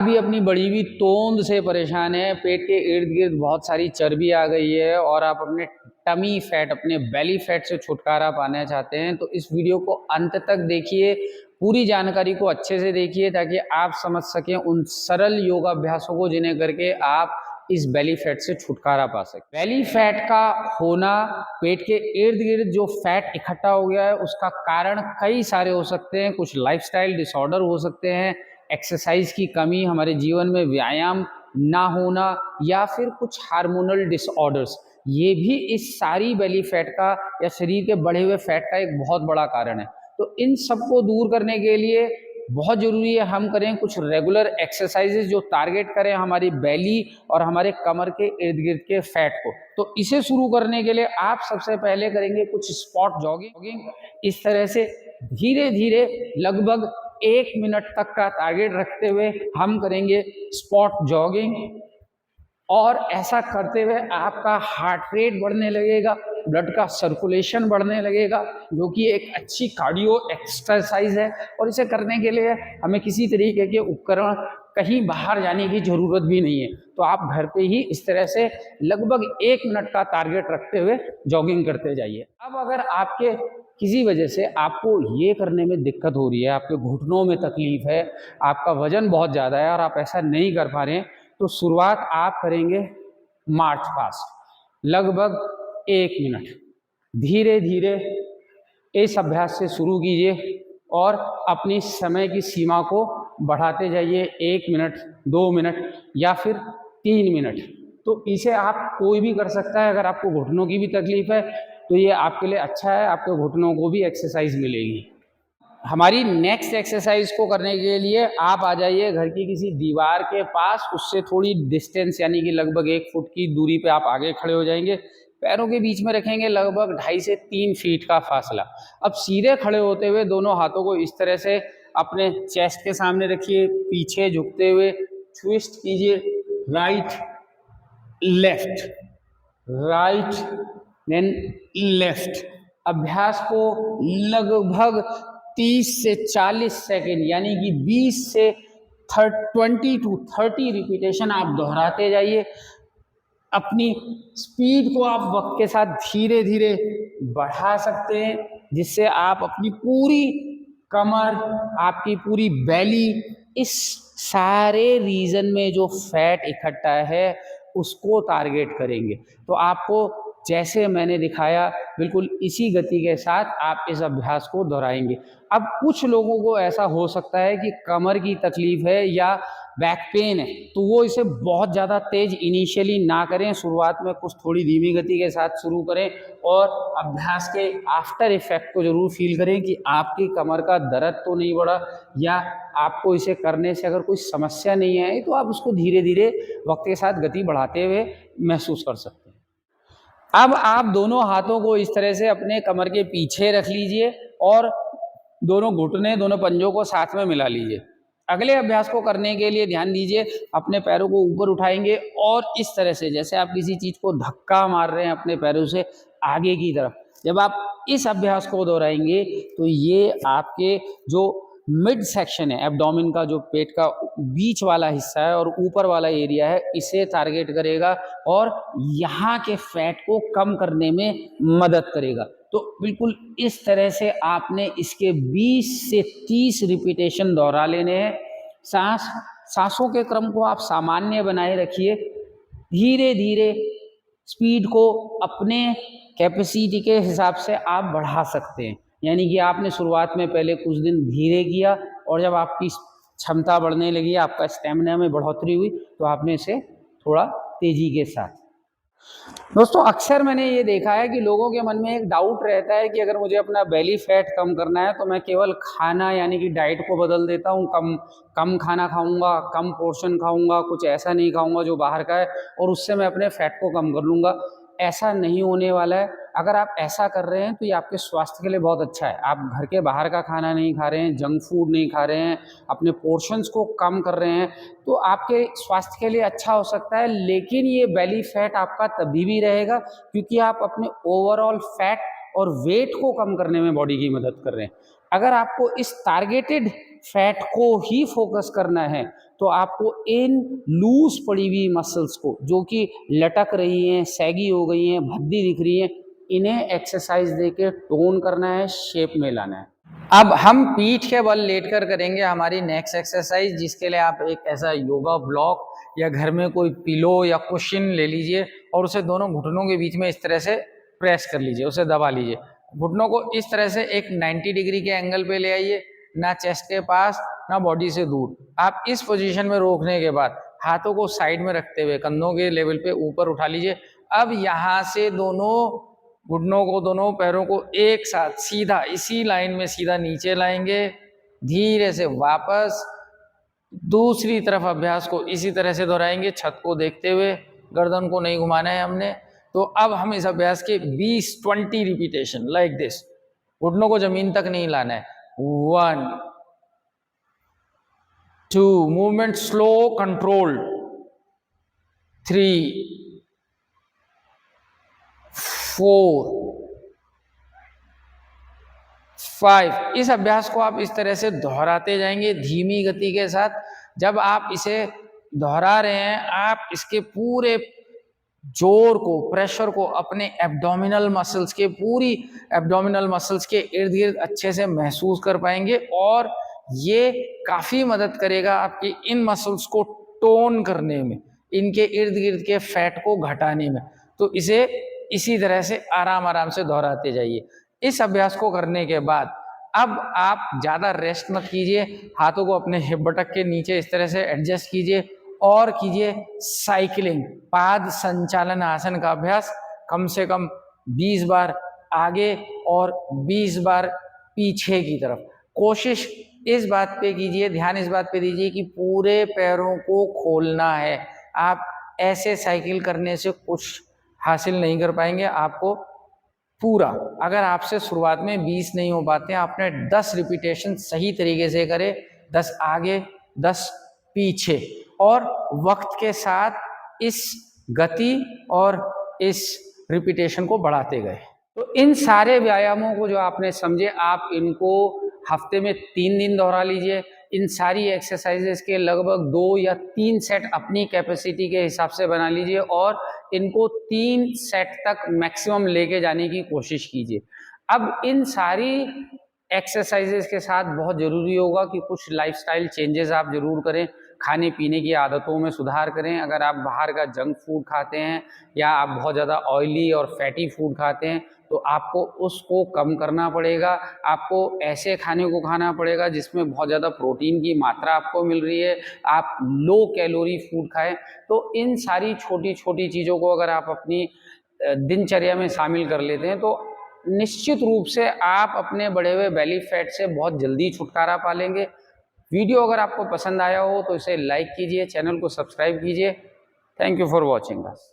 भी अपनी बढ़ी हुई तोंद से परेशान है, पेट के इर्द गिर्द बहुत सारी चर्बी आ गई है और आप अपने टमी फैट, अपने बेली फैट से छुटकारा पाना चाहते हैं तो इस वीडियो को अंत तक देखिए, पूरी जानकारी को अच्छे से देखिए ताकि आप समझ सकें उन सरल योगाभ्यासों को जिन्हें करके आप इस बेली फैट से छुटकारा पा सकें। बेली फैट का होना, पेट के इर्द गिर्द जो फैट इकट्ठा हो गया है उसका कारण कई सारे हो सकते हैं। कुछ लाइफस्टाइल डिसऑर्डर हो सकते हैं, एक्सरसाइज की कमी, हमारे जीवन में व्यायाम ना होना या फिर कुछ हार्मोनल डिसऑर्डर्स, ये भी इस सारी बेली फैट का या शरीर के बढ़े हुए फैट का एक बहुत बड़ा कारण है। तो इन सबको दूर करने के लिए बहुत ज़रूरी है हम करें कुछ रेगुलर एक्सरसाइजेज जो टारगेट करें हमारी बेली और हमारे कमर के इर्द गिर्द के फैट को। तो इसे शुरू करने के लिए आप सबसे पहले करेंगे कुछ स्पॉट जॉगिंग। इस तरह से धीरे धीरे लगभग 1 मिनट तक का टारगेट रखते हुए हम करेंगे स्पॉट जॉगिंग और ऐसा करते हुए आपका हार्ट रेट बढ़ने लगेगा, ब्लड का सर्कुलेशन बढ़ने लगेगा, जो कि एक अच्छी कार्डियो एक्सरसाइज है। और इसे करने के लिए हमें किसी तरीके के उपकरण, कहीं बाहर जाने की ज़रूरत भी नहीं है। तो आप घर पे ही इस तरह से लगभग 1 मिनट का टारगेट रखते हुए जॉगिंग करते जाइए। अब अगर आपके किसी वजह से आपको ये करने में दिक्कत हो रही है, आपके घुटनों में तकलीफ है, आपका वजन बहुत ज़्यादा है और आप ऐसा नहीं कर पा रहे हैं, तो शुरुआत आप करेंगे मार्च पास्ट, लगभग 1 मिनट। धीरे धीरे इस अभ्यास से शुरू कीजिए और अपनी समय की सीमा को बढ़ाते जाइए, 1 मिनट, 2 मिनट या फिर 3 मिनट। तो इसे आप कोई भी कर सकता है। अगर आपको घुटनों की भी तकलीफ है तो ये आपके लिए अच्छा है, आपके घुटनों को भी एक्सरसाइज मिलेगी। हमारी नेक्स्ट एक्सरसाइज को करने के लिए आप आ जाइए घर की किसी दीवार के पास, उससे थोड़ी डिस्टेंस यानी कि लगभग 1 फुट की दूरी पे आप आगे खड़े हो जाएंगे। पैरों के बीच में रखेंगे लगभग 2.5 से 3 फीट का फासला। अब सीधे खड़े होते हुए दोनों हाथों को इस तरह से अपने चेस्ट के सामने रखिए, पीछे झुकते हुए ट्विस्ट कीजिए, right left, right then left. अभ्यास को लगभग 30 से 40 सेकेंड यानी कि 20 से 20 टू 30 रिपीटेशन आप दोहराते जाइए। अपनी स्पीड को आप वक्त के साथ धीरे धीरे बढ़ा सकते हैं, जिससे आप अपनी पूरी कमर, आपकी पूरी बेली, इस सारे रीजन में जो फैट इकट्ठा है उसको टारगेट करेंगे। तो आपको जैसे मैंने दिखाया बिल्कुल इसी गति के साथ आप इस अभ्यास को दोहराएंगे। अब कुछ लोगों को ऐसा हो सकता है कि कमर की तकलीफ है या बैक पेन है, तो वो इसे बहुत ज़्यादा तेज इनिशियली ना करें, शुरुआत में कुछ थोड़ी धीमी गति के साथ शुरू करें और अभ्यास के आफ्टर इफेक्ट को जरूर फील करें कि आपकी कमर का दर्द तो नहीं बढ़ा या आपको इसे करने से अगर कोई समस्या नहीं आई तो आप उसको धीरे धीरे वक्त के साथ गति बढ़ाते हुए महसूस कर सकते हैं। अब आप दोनों हाथों को इस तरह से अपने कमर के पीछे रख लीजिए और दोनों घुटने, दोनों पंजों को साथ में मिला लीजिए। अगले अभ्यास को करने के लिए ध्यान दीजिए, अपने पैरों को ऊपर उठाएंगे और इस तरह से जैसे आप किसी चीज़ को धक्का मार रहे हैं अपने पैरों से आगे की तरफ। जब आप इस अभ्यास को दोहराएंगे तो ये आपके जो मिड सेक्शन है, एब्डोमेन का जो पेट का बीच वाला हिस्सा है और ऊपर वाला एरिया है, इसे टारगेट करेगा और यहाँ के फैट को कम करने में मदद करेगा। तो बिल्कुल इस तरह से आपने इसके 20 से 30 रिपीटेशन दोहरा लेने हैं। सांसों के क्रम को आप सामान्य बनाए रखिए, धीरे धीरे स्पीड को अपने कैपेसिटी के हिसाब से आप बढ़ा सकते हैं। यानी कि आपने शुरुआत में पहले कुछ दिन धीरे किया और जब आपकी क्षमता बढ़ने लगी, आपका स्टेमिना में बढ़ोतरी हुई, तो आपने इसे थोड़ा तेजी के साथ। दोस्तों अक्सर मैंने ये देखा है कि लोगों के मन में एक डाउट रहता है कि अगर मुझे अपना बेली फैट कम करना है तो मैं केवल खाना यानी कि डाइट को बदल देता हूँ, कम खाना खाऊंगा, कम पोर्शन खाऊंगा, कुछ ऐसा नहीं खाऊंगा जो बाहर का है और उससे मैं अपने फैट को कम कर लूँगा। ऐसा नहीं होने वाला है। अगर आप ऐसा कर रहे हैं तो ये आपके स्वास्थ्य के लिए बहुत अच्छा है। आप घर के बाहर का खाना नहीं खा रहे हैं, जंक फूड नहीं खा रहे हैं, अपने पोर्शंस को कम कर रहे हैं, तो आपके स्वास्थ्य के लिए अच्छा हो सकता है। लेकिन ये बेली फैट आपका तभी भी रहेगा क्योंकि आप अपने ओवरऑल फैट और वेट को कम करने में बॉडी की मदद कर रहे हैं। अगर आपको इस टारगेटेड फैट को ही फोकस करना है तो आपको इन लूज पड़ी हुई मसल्स को, जो कि लटक रही हैं, सैगी हो गई हैं, भद्दी दिख रही हैं, इन्हें एक्सरसाइज देके टोन करना है, शेप में लाना है। अब हम पीठ के बल लेटकर करेंगे हमारी नेक्स्ट एक्सरसाइज, जिसके लिए आप एक ऐसा योगा ब्लॉक या घर में कोई पिलो या कुशन ले लीजिए और उसे दोनों घुटनों के बीच में इस तरह से प्रेस कर लीजिए, उसे दबा लीजिए। घुटनों को इस तरह से एक 90 डिग्री के एंगल पे ले आइए, ना चेस्ट के पास ना बॉडी से दूर। आप इस पोजीशन में रोकने के बाद हाथों को साइड में रखते हुए कंधों के लेवल पे ऊपर उठा लीजिए। अब यहाँ से दोनों घुटनों को, दोनों पैरों को एक साथ सीधा इसी लाइन में सीधा नीचे लाएंगे, धीरे से वापस दूसरी तरफ अभ्यास को इसी तरह से दोहराएंगे, छत को देखते हुए, गर्दन को नहीं घुमाना है हमने। तो अब हम इस अभ्यास के 20-20 रिपीटेशन लाइक दिस, घुटनों को जमीन तक नहीं लाना है। 1 2, मूवमेंट स्लो कंट्रोल, 3 4 5। इस अभ्यास को आप इस तरह से दोहराते जाएंगे धीमी गति के साथ। जब आप इसे दोहरा रहे हैं, आप इसके पूरे जोर को, प्रेशर को अपने एब्डोमिनल मसल्स के, पूरी एब्डोमिनल मसल्स के इर्द गिर्द अच्छे से महसूस कर पाएंगे और ये काफ़ी मदद करेगा आपके इन मसल्स को टोन करने में, इनके इर्द गिर्द के फैट को घटाने में। तो इसे इसी तरह से आराम आराम से दोहराते जाइए। इस अभ्यास को करने के बाद अब आप ज़्यादा रेस्ट मत कीजिए, हाथों को अपने हिप बटक के नीचे इस तरह से एडजस्ट कीजिए और कीजिए साइकिलिंग, पाद संचालन आसन का अभ्यास कम से कम 20 बार आगे और 20 बार पीछे की तरफ। कोशिश इस बात पे कीजिए, ध्यान इस बात पे दीजिए कि पूरे पैरों को खोलना है। आप ऐसे साइकिल करने से कुछ हासिल नहीं कर पाएंगे, आपको पूरा, अगर आपसे शुरुआत में 20 नहीं हो पाते हैं, आपने 10 रिपीटेशन सही तरीके से करे, 10 आगे 10 पीछे, और वक्त के साथ इस गति और इस रिपीटेशन को बढ़ाते गए। तो इन सारे व्यायामों को जो आपने समझे, आप इनको हफ्ते में 3 दिन दोहरा लीजिए। इन सारी एक्सरसाइजेस के लगभग 2 या 3 सेट अपनी कैपेसिटी के हिसाब से बना लीजिए और इनको 3 सेट तक मैक्सिमम लेके जाने की कोशिश कीजिए। अब इन सारी एक्सरसाइजेस के साथ बहुत ज़रूरी होगा कि कुछ लाइफस्टाइल चेंजेस आप ज़रूर करें, खाने पीने की आदतों में सुधार करें। अगर आप बाहर का जंक फूड खाते हैं या आप बहुत ज़्यादा ऑयली और फैटी फूड खाते हैं तो आपको उसको कम करना पड़ेगा। आपको ऐसे खाने को खाना पड़ेगा जिसमें बहुत ज़्यादा प्रोटीन की मात्रा आपको मिल रही है। आप लो कैलोरी फूड खाएं। तो इन सारी छोटी छोटी चीज़ों को अगर आप अपनी दिनचर्या में शामिल कर लेते हैं तो निश्चित रूप से आप अपने बढ़े हुए बेली फैट से बहुत जल्दी छुटकारा पा लेंगे। वीडियो अगर आपको पसंद आया हो तो इसे लाइक कीजिए, चैनल को सब्सक्राइब कीजिए। Thank you for watching us.